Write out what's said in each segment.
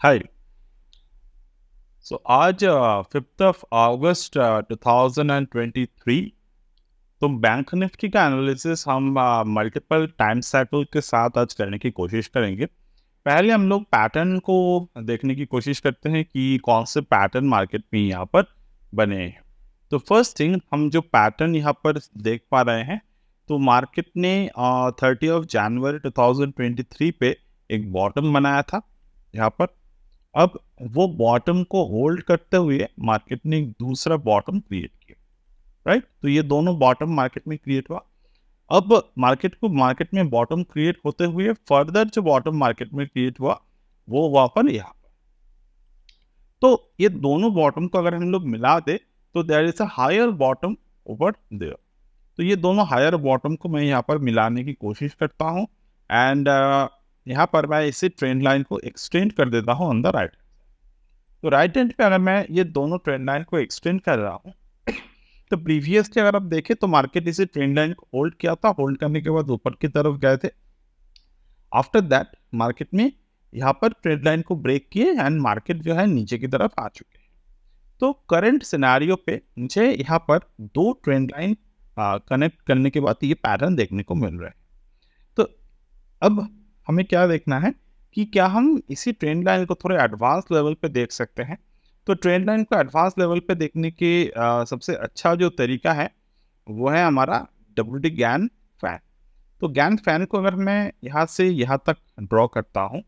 हाय। सो आज 5 अगस्त 2023। तो bank Nifty का एनालिसिस हम मल्टीपल टाइम साइकिल के साथ आज करने की कोशिश करेंगे। पहले हम लोग पैटर्न को देखने की कोशिश करते हैं कि कौन से पैटर्न मार्केट में यहाँ पर बने हैं। तो फर्स्ट थिंग, हम जो पैटर्न यहाँ पर देख पा रहे हैं, तो मार्केट ने 30 जनवरी 2023 पे एक बॉटम बनाया था यहाँ पर। अब वो बॉटम को होल्ड करते हुए मार्केट ने एक दूसरा बॉटम क्रिएट किया, राइट। तो ये दोनों बॉटम मार्केट में क्रिएट हुआ। अब मार्केट में बॉटम क्रिएट होते हुए फर्दर जो बॉटम मार्केट में क्रिएट हुआ वो वहां पर यहाँ पर। तो ये दोनों बॉटम को अगर हम लोग मिला दे तो there is a higher bottom over there. तो ये दोनों हायर बॉटम को मैं यहाँ पर मिलाने की कोशिश करता हूँ एंड यहाँ पर मैं इसी ट्रेंड लाइन को एक्सटेंड कर देता हूँ ऑन द राइट। तो राइट हैंड पे अगर मैं ये दोनों ट्रेंड लाइन को एक्सटेंड कर रहा हूँ तो प्रीवियसली अगर आप देखें तो मार्केट इसे ट्रेंड लाइन को होल्ड किया था। होल्ड करने के बाद ऊपर की तरफ गए थे। आफ्टर दैट मार्केट में यहाँ पर ट्रेंड लाइन को ब्रेक किए एंड मार्केट जो है नीचे की तरफ आ चुके हैं। तो करंट सिनेरियो पे मुझे यहाँ पर दो ट्रेंड लाइन कनेक्ट करने के बाद ये पैटर्न देखने को मिल रहा है। तो अब हमें क्या देखना है कि क्या हम इसी ट्रेंड लाइन को थोड़े एडवांस लेवल पे देख सकते हैं। तो ट्रेंड लाइन को एडवांस लेवल पे देखने के सबसे अच्छा जो तरीका है वो है हमारा WD गैन फैन। तो गैन फैन को अगर मैं यहाँ से यहाँ तक ड्रॉ करता हूँ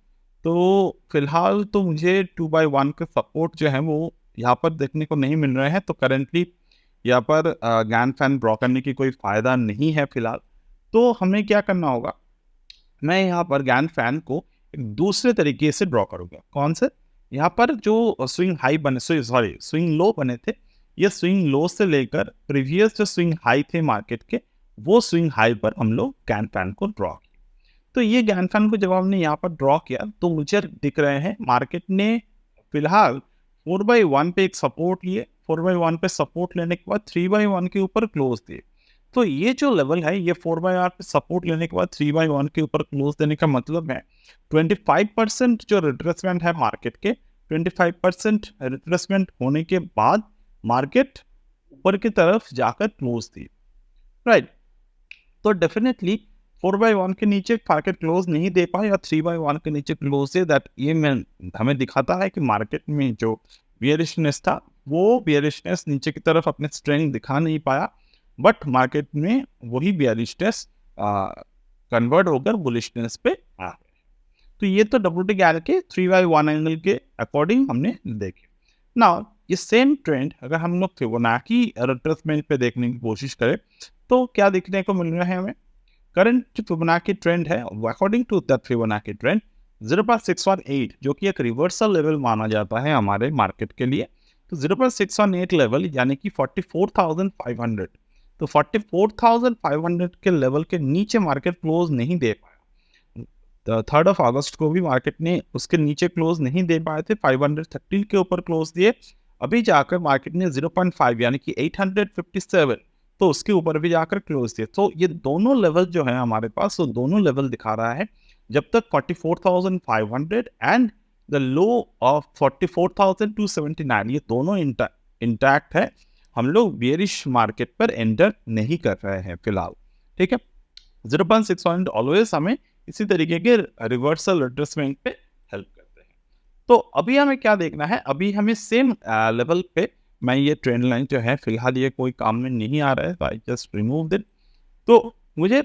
तो फिलहाल तो मुझे 2x1 के सपोर्ट जो है वो यहाँ पर देखने को नहीं मिल रहे हैं। तो करेंटली यहाँ पर गैन फैन ड्रॉ करने की कोई फ़ायदा नहीं है फिलहाल। तो हमें क्या करना होगा, मैं यहाँ पर गैन फैन को एक दूसरे तरीके से ड्रॉ करूँगा। कौन से? यहाँ पर जो स्विंग हाई बने, सॉरी स्विंग लो बने थे, ये स्विंग लो से लेकर प्रीवियस जो स्विंग हाई थे मार्केट के, वो स्विंग हाई पर हम लोग गैन फैन को ड्रॉ किया। तो ये गैन फैन को जब हमने यहाँ पर ड्रॉ किया तो मुझे दिख रहे हैं मार्केट ने फिलहाल 4x1 पे एक सपोर्ट लिए। 4x1 पे सपोर्ट लेने के बाद 3x1 के ऊपर क्लोज दिए। तो ये जो लेवल है, ये 4x1 पे सपोर्ट लेने के बाद 3x1 के ऊपर क्लोज देने का मतलब है 25% जो रिट्रेसमेंट है मार्केट के, 25% रिट्रेसमेंट होने के बाद मार्केट ऊपर की तरफ जाकर क्लोज दी, राइट। तो डेफिनेटली 4x1 के नीचे मार्केट क्लोज नहीं दे पाए या 3x1 के नीचे क्लोज दे, दैट ये हमें दिखाता है कि मार्केट में जो बियरिशनेस था वो बियरिशनेस नीचे की तरफ अपने स्ट्रेंथ दिखा नहीं पाया, बट मार्केट में वही बियरिशनेस कन्वर्ट होकर बुलिशनेस पे आ गए। तो ये तो WT गैल के 3x1 एंगल के अकॉर्डिंग हमने देखे। नाउ ये सेम ट्रेंड अगर हम लोग फिबोनाची रिट्रेसमेंट पे देखने की कोशिश करें तो क्या देखने को मिल रहा है हमें। करंट जो फिबोनाची ट्रेंड है, according to that Fibonacci trend 0.618 जो कि एक रिवर्सल लेवल माना जाता है हमारे मार्केट के लिए। तो 0.618 लेवल यानी कि 44,500। तो 44,500 के लेवल के नीचे मार्केट क्लोज नहीं दे पाया। 3 अगस्त को भी मार्केट ने उसके नीचे क्लोज नहीं दे पाए थे, 530 के ऊपर क्लोज दिए। अभी जाकर मार्केट ने 0.5 यानी कि 857 तो उसके ऊपर भी जाकर क्लोज दिए। तो ये दोनों लेवल जो है हमारे पास, वो दोनों लेवल दिखा रहा है। जब तक 44,500 एंड द लो ऑफ 44,279 ये दोनों इंटैक्ट है, हम लोग बेयरिश मार्केट पर एंटर नहीं कर रहे हैं फिलहाल, ठीक है। 0.6 ऑलवेज हमें इसी तरीके के रिवर्सल रिट्रेसमेंट पे हेल्प करते हैं। तो अभी हमें क्या देखना है, अभी हमें सेम लेवल पे मैं ये ट्रेंड लाइन जो है फिलहाल ये कोई काम में नहीं आ रहा है, तो आई जस्ट रिमूव इट। तो मुझे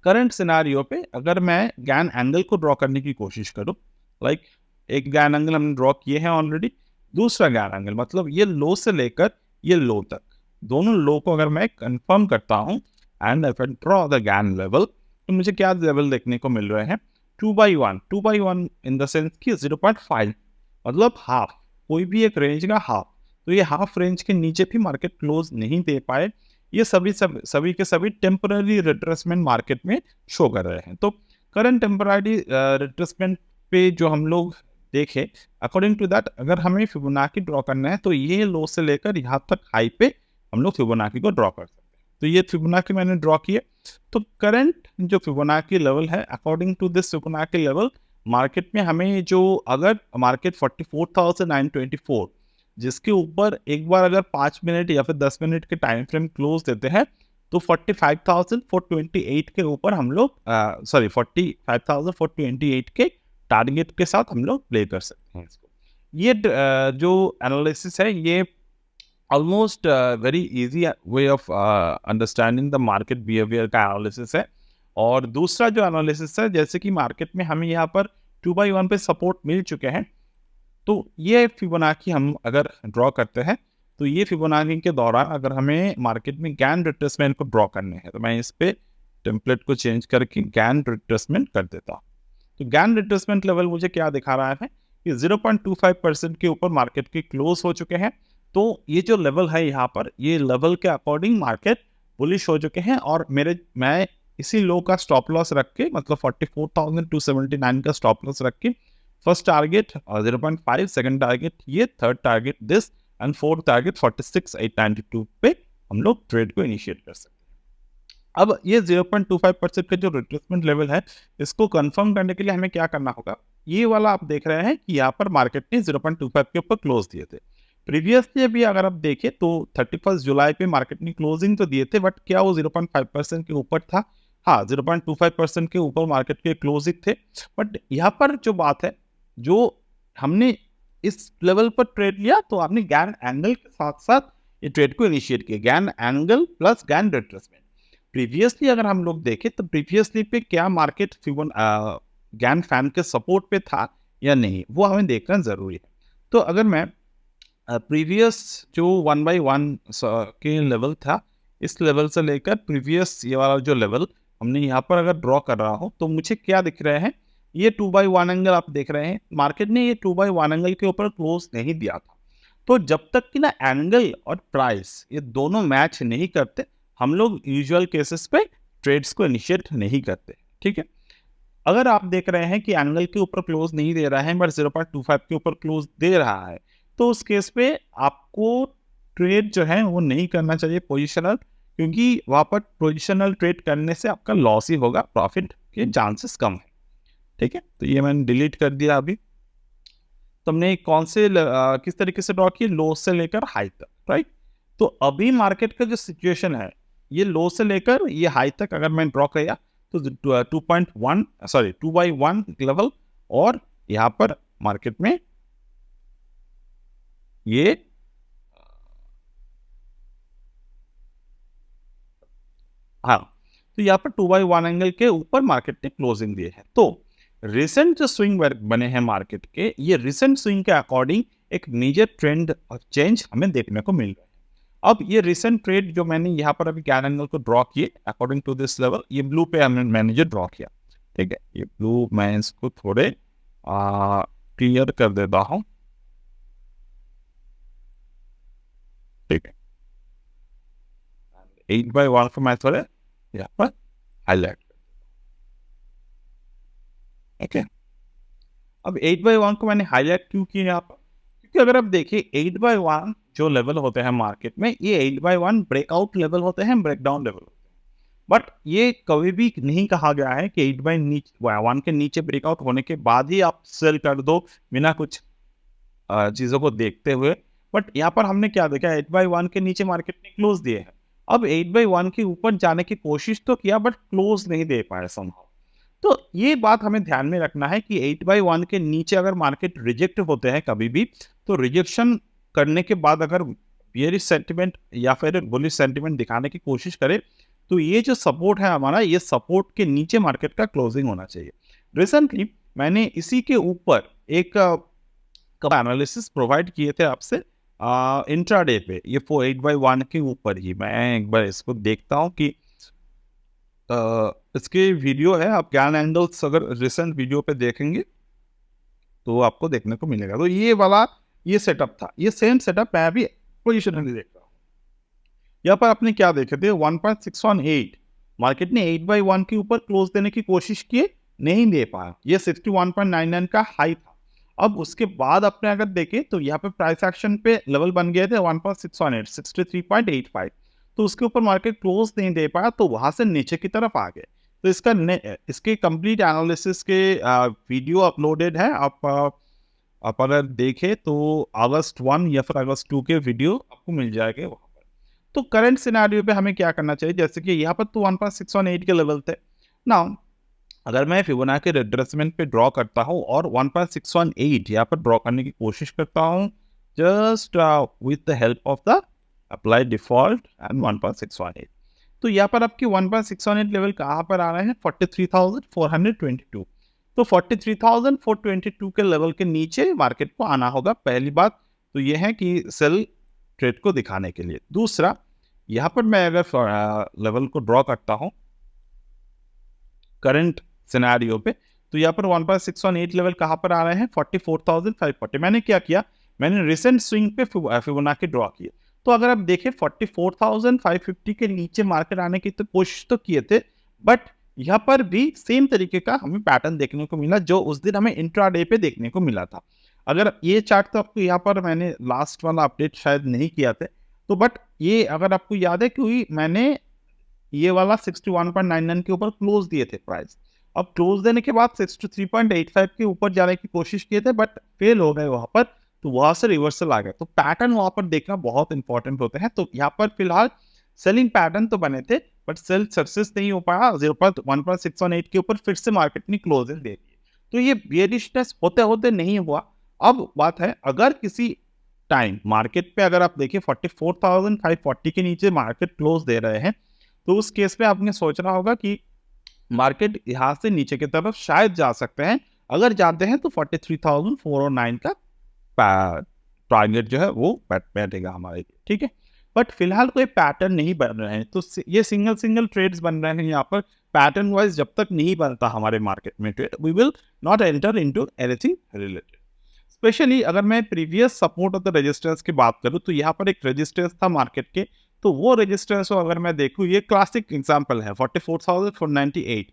करंट सिनेरियो पे अगर मैं गैन एंगल को ड्रॉ करने की कोशिश करूँ, लाइक एक गैन एंगल हमने ड्रॉ किए हैं ऑलरेडी, दूसरा गैन एंगल मतलब ये लो से लेकर ये लो तक दोनों लो को अगर मैं कंफर्म करता हूँ and if I draw the Gann level, तो मुझे क्या लेवल देखने को मिल रहे हैं 2x1 इन द सेंस कि 0.5 मतलब हाफ, कोई भी एक रेंज का हाफ। तो ये हाफ रेंज के नीचे भी मार्केट क्लोज नहीं दे पाए। ये सभी के सभी टेम्पररी रिट्रेसमेंट मार्केट में शो कर रहे हैं। तो करंट टेम्पररी रिट्रेसमेंट पे जो हम लोग देखें, अकॉर्डिंग टू दैट अगर हमें फिबोनाची ड्रॉ करना है तो ये लो से लेकर यहाँ तक हाई पे हम लोग फिबोनाची को ड्रॉ कर सकते हैं। तो ये फिबोनाची मैंने ड्रॉ किए। तो करंट जो फिबोनाची लेवल है, according to this Fibonacci level market में हमें जो अगर मार्केट 44,924 जिसके ऊपर एक बार अगर 5 मिनट या फिर 10 मिनट के टाइम फ्रेम क्लोज देते हैं तो 45,428 के ऊपर हम लोग 45,428 के टारगेट के साथ हम लोग प्ले कर सकते हैं इसको। ये जो एनालिसिस है ये almost very easy way of understanding the market behaviour का एनालिसिस है। और दूसरा जो एनालिसिस है, जैसे कि मार्केट में हमें यहाँ पर 2x1 पे सपोर्ट मिल चुके हैं, तो ये फिबोनाची हम अगर ड्रॉ करते हैं तो ये फिबोनाची के दौरान अगर हमें मार्केट में गैन रिट्रेसमेंट को ड्रॉ करने हैं तो मैं इस पे टेम्पलेट को चेंज करके गैन रिट्रेसमेंट कर देता हूँ। तो गैन रिट्रेसमेंट लेवल मुझे क्या दिखा रहा है कि 0.25% के ऊपर मार्केट के क्लोज हो चुके हैं। तो ये जो लेवल है यहाँ पर, ये लेवल के अकॉर्डिंग मार्केट बुलिश हो चुके हैं और मैं इसी लो का स्टॉप लॉस रख के, मतलब 44,279 का स्टॉप लॉस रख के फर्स्ट टारगेट 0.5, सेकंड टारगेट ये, third target this and fourth target 46,892 पे हम लोग ट्रेड को इनिशिएट कर सकते हैं। अब ये 0.25% का जो रिट्रेसमेंट लेवल है, इसको कंफर्म करने के लिए हमें क्या करना होगा, ये वाला आप देख रहे हैं कि यहाँ पर मार्केट ने 0.25 के ऊपर क्लोज दिए थे। प्रीवियसली भी अगर आप देखें तो 31 जुलाई पे मार्केट ने क्लोजिंग तो दिए थे, बट क्या वो 0.5% के ऊपर था? हाँ, 0.25% के ऊपर मार्केट के क्लोजिंग थे। बट यहाँ पर जो बात है, जो हमने इस लेवल पर ट्रेड लिया तो आपने गैन एंगल के साथ साथ ये ट्रेड को इनिशिएट किया, Gann angle plus Gann retracement. Previously अगर हम लोग देखें तो प्रीवियसली पे क्या मार्केट गैन फैन के सपोर्ट पे था या नहीं, वो हमें देखना जरूरी है। तो अगर मैं प्रीवियस जो 1/1 के लेवल था, इस लेवल से लेकर प्रीवियस ये वाला जो लेवल हमने यहाँ पर अगर ड्रॉ कर रहा हो तो मुझे क्या दिख रहे हैं, ये 2/1 एंगल आप देख रहे हैं। मार्केट ने ये 2/1 एंगल के ऊपर क्लोज नहीं दिया था। तो जब तक कि ना एंगल और प्राइस ये दोनों मैच नहीं करते, हम लोग यूजुअल केसेस पे ट्रेड्स को इनिशिएट नहीं करते। ठीक है, अगर आप देख रहे हैं कि एंगल के ऊपर क्लोज नहीं दे रहा है बट 0.25 के ऊपर क्लोज दे रहा है, तो उस केस पे आपको ट्रेड जो है वो नहीं करना चाहिए पोजिशनल, क्योंकि वहाँ पर पोजिशनल ट्रेड करने से आपका लॉस ही होगा, प्रॉफिट के चांसेस कम है। ठीक है, तो ये मैंने डिलीट कर दिया। अभी तुमने कौन से किस तरीके से ड्रॉ किया, लो से लेकर हाई तक, राइट? तो अभी मार्केट का जो सिचुएशन है, ये लो से लेकर ये हाई तक अगर मैं ड्रॉ किया तो 2/1 लेवल, और यहाँ पर मार्केट में ये हाँ, तो यहाँ पर 2/1 एंगल के ऊपर मार्केट ने क्लोजिंग दिए है। तो रिसेंट जो स्विंग बने हैं मार्केट के, ये रिसेंट स्विंग के अकॉर्डिंग एक मेजर ट्रेंड चेंज हमें देखने को मिल रहा है। अब ये रिसेंट ट्रेड जो मैंने यहाँ पर अभी गैन एंगल को ड्रॉ किए अकॉर्डिंग टू दिस लेवल, ये ब्लू पे मैंने जो ड्रॉ किया, ठीक है, ये ब्लू मैं इसको थोड़े क्लियर कर देता हूँ। ठीक है, 8/1 को मैं थोड़े यहाँ पर हाईलाइट। ओके, अब 8/1 को मैंने हाईलाइट क्यों किया यहाँ पर, क्योंकि अगर आप देखिए 8/1 जो लेवल होते हैं मार्केट में, ये 8/1 ब्रेकआउट लेवल होते हैं, ब्रेकडाउन लेवल होते हैं। बट ये कभी भी नहीं कहा गया है कि 8/1 के नीचे ब्रेकआउट होने के बाद ही आप सेल कर दो बिना कुछ चीज़ों को देखते हुए। बट यहाँ पर हमने क्या देखा, 8/1 के नीचे मार्केट ने क्लोज दिए हैं। अब 8/1 के ऊपर जाने की कोशिश तो किया बट क्लोज नहीं दे पाए समहाउ। तो ये बात हमें ध्यान में रखना है कि 8/1 के नीचे अगर मार्केट रिजेक्ट होते हैं कभी भी, तो रिजेक्शन करने के बाद अगर बियरिश सेंटिमेंट या फिर बुलिश सेंटिमेंट दिखाने की कोशिश करे, तो ये जो सपोर्ट है हमारा, ये सपोर्ट के नीचे मार्केट का क्लोजिंग होना चाहिए। रिसेंटली मैंने इसी के ऊपर एक एनालिसिस प्रोवाइड किए थे आपसे इंट्राडे पे, ये 8/1 के ऊपर ही। मैं एक बार इसको देखता हूँ कि इसके वीडियो है, आप गैन एंगल्स अगर रिसेंट वीडियो पे देखेंगे तो आपको देखने को मिलेगा। तो ये वाला ये सेटअप था, ये सेम सेटअप मैं अभी पोजिशनली देख रहा हूँ। यहाँ पर आपने क्या देखे थे, 1.618 मार्केट ने 8/1 के ऊपर क्लोज देने की कोशिश की, नहीं दे पाया, ये 61.99 का हाई था। अब उसके बाद आपने अगर देखें तो यहाँ पे प्राइस एक्शन पे लेवल बन गए थे 1.618, 63.85, तो उसके ऊपर मार्केट क्लोज नहीं दे पाया, तो वहां से नीचे की तरफ आ गए। तो इसके कंप्लीट एनालिसिस के वीडियो अपलोडेड है। आप अगर देखें तो अगस्त 1 या फिर अगस्त 2 के वीडियो आपको मिल जाएंगे वहाँ पर। तो करंट सिनेरियो पे हमें क्या करना चाहिए, जैसे कि यहाँ पर तो 1.618 के लेवल थे। नाउ अगर मैं फिबोनाची रिट्रेसमेंट पे ड्रॉ करता हूँ और 1.618 यहाँ पर ड्रॉ करने की कोशिश करता हूँ, just with the help of the apply default and 1.618, तो यहाँ पर आपकी 1.618 लेवल कहाँ पर आ रहे हैं, 43,422। तो 43,422 के लेवल के नीचे मार्केट को आना होगा। पहली बात तो ये है कि सेल ट्रेड को दिखाने के लिए। दूसरा, यहाँ पर मैं अगर लेवल को ड्रॉ करता हूँ करंट सिनेरियो पे, तो यहाँ पर 1.618 लेवल कहाँ पर आ रहे हैं, 44,540। मैंने क्या किया, मैंने रिसेंट स्विंग पे फिबोनाची ड्रॉ किया। तो अगर आप देखें 44,550 के नीचे मार्केट आने की तो कोशिश तो किए थे, बट यहाँ पर भी सेम तरीके का हमें पैटर्न देखने को मिला जो उस दिन हमें इंट्राडे पे देखने को मिला था। अगर ये चार्ट तो आपको यहाँ पर मैंने लास्ट वाला अपडेट शायद नहीं किया थे, तो बट ये अगर आपको याद है क्योंकि मैंने ये वाला 61.99 के ऊपर क्लोज दिए थे प्राइस। अब क्लोज देने के बाद 63.85 के ऊपर जाने की कोशिश किए थे, बट फेल हो गए वहां पर, तो वहां से रिवर्सल आ गया। तो पैटर्न वहां पर देखना बहुत इंपॉर्टेंट होते हैं। तो यहाँ पर फिलहाल सेलिंग पैटर्न तो बने थे, बट सेल सक्सेस नहीं हो पाया। 1.618 के ऊपर फिर से मार्केट ने क्लोजिंग दे दी। तो ये बेरिशनेस होते होते नहीं हुआ। अब बात है, अगर किसी टाइम मार्केट पे अगर आप देखिए 44,540 के नीचे मार्केट क्लोज दे रहे हैं, तो उस केस में आपने सोचना होगा कि मार्केट यहाँ से नीचे की तरफ शायद जा सकते हैं। अगर जाते हैं तो 43,409 का टारगेट जो है वो बैठेगा हमारे लिए, ठीक है। बट फिलहाल कोई पैटर्न नहीं बन रहे हैं, तो ये सिंगल ट्रेड्स बन रहे हैं यहाँ पर। पैटर्न वाइज जब तक नहीं बनता हमारे मार्केट में trade, we will not enter into anything related. Specially अगर मैं previous support of the resistance की बात करूं, तो यहाँ पर एक रेजिस्टेंस था मार्केट के, तो वो रेजिस्टेंस को अगर मैं देखूं, ये क्लासिक एग्जांपल है 44,498।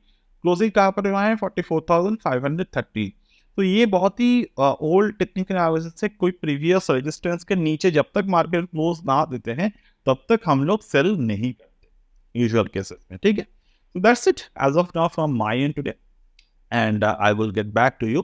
क्लोजिंग कहाँ पर हुआ है, 44,530। तो ये बहुत ही ओल्ड टेक्निकल एनालिसिस से कोई प्रीवियस रेजिस्टेंस के नीचे जब तक मार्केट क्लोज ना देते हैं तब तक हम लोग सेल नहीं करते यूजुअल केसेस में, ठीक है। So that's it as of now from my end today, and I will get back to you